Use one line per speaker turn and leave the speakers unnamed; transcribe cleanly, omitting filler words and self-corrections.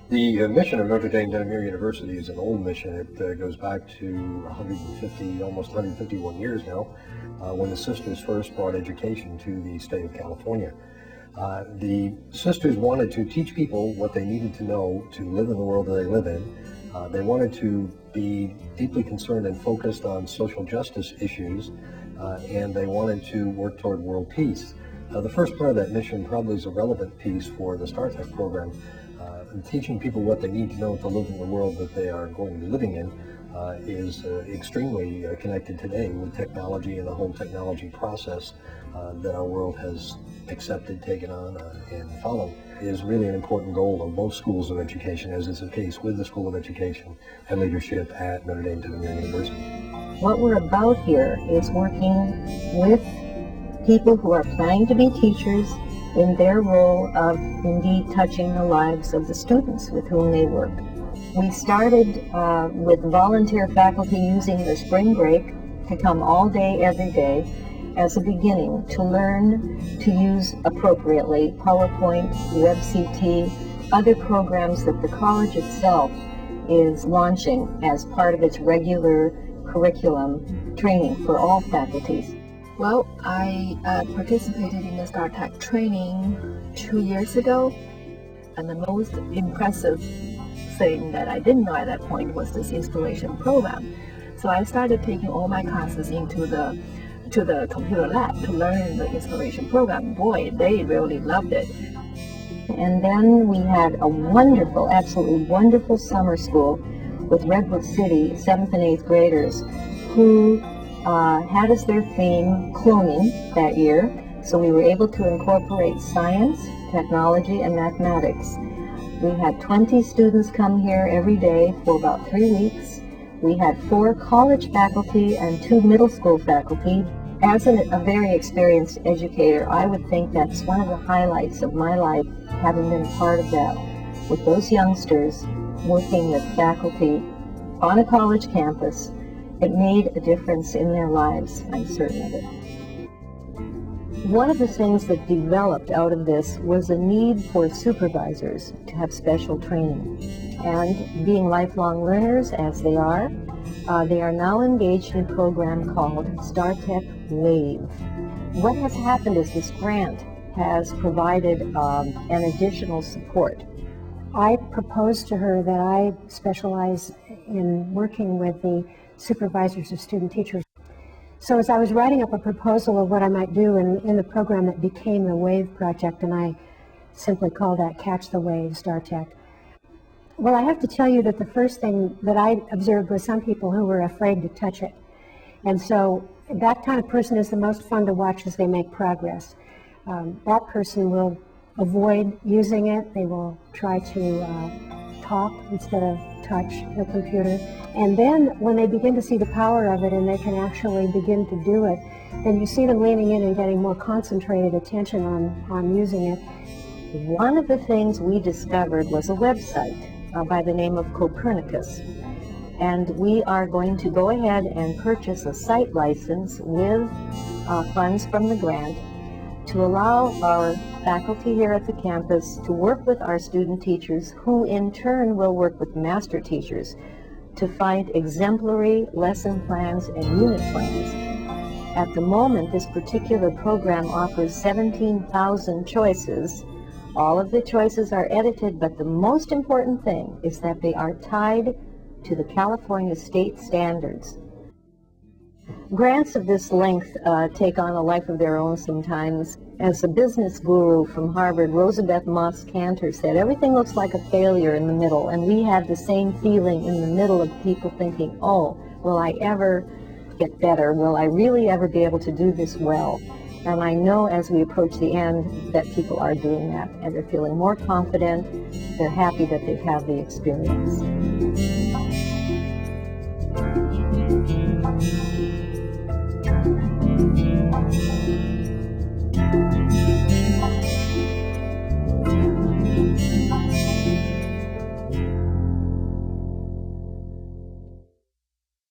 The mission of Notre University is an old mission. It goes back to 150, almost 151 years now, when the sisters first brought education to the state of California. The sisters wanted to teach people what they needed to know to live in the world that they live in. They wanted to be deeply concerned and focused on social justice issues, and they wanted to work toward world peace. The first part of that mission probably is a relevant piece for the StarTEC program. Teaching people what they need to know to live in the world that they are going to be living in is extremely connected today with technology and the whole technology process that our world has accepted, taken on, and followed. Is really an important goal of most schools of education, as is the case with the School of Education and Leadership at Notre Dame University.
What we're about here is working with people who are planning to be teachers in their role of indeed touching the lives of the students with whom they work. We started with volunteer faculty using the spring break to come all day, every day, as a beginning to learn to use appropriately PowerPoint, WebCT, other programs that the college itself is launching as part of its regular curriculum training for all faculties.
Well, I participated in the StarTEC training 2 years ago, and the most impressive thing that I didn't know at that point was this installation program. So I started taking all my classes into the computer lab to learn the installation program. Boy, they really loved it.
And then we had a wonderful, absolutely wonderful summer school with Redwood City 7th and 8th graders who had as their theme cloning that year. So we were able to incorporate science, technology, and mathematics. We had 20 students come here every day for about 3 weeks. We had 4 college faculty and 2 middle school faculty. As a very experienced educator, I would think that's one of the highlights of my life, having been a part of that, with those youngsters working with faculty on a college campus. It made a difference in their lives, I'm certain of it. One of the things that developed out of this was a need for supervisors to have special training. And being lifelong learners, as they are now engaged in a program called StarTEC Wave. What has happened is this grant has provided an additional support.
I proposed to her that I specialize in working with the supervisors of student teachers. So as I was writing up a proposal of what I might do in the program that became the WAVE project, and I simply called that Catch the Wave StarTEC. Well, I have to tell you that the first thing that I observed was some people who were afraid to touch it. And so that kind of person is the most fun to watch as they make progress. That person will avoid using it. They will try to talk instead of touch the computer. And then when they begin to see the power of it and they can actually begin to do it, then you see them leaning in and getting more concentrated attention on using it.
One of the things we discovered was a website by the name of Copernicus. And we are going to go ahead and purchase a site license with funds from the grant to allow our faculty here at the campus to work with our student teachers, who in turn will work with master teachers to find exemplary lesson plans and unit plans. At the moment, this particular program offers 17,000 choices. All of the choices are edited, but the most important thing is that they are tied to the California state standards. Grants of this length take on a life of their own sometimes. As a business guru from Harvard, Rosabeth Moss Cantor said, everything looks like a failure in the middle, and we had the same feeling in the middle of people thinking, oh, will I ever get better? Will I really ever be able to do this well? And I know as we approach the end that people are doing that, and they're feeling more confident, they're happy that they've had the experience.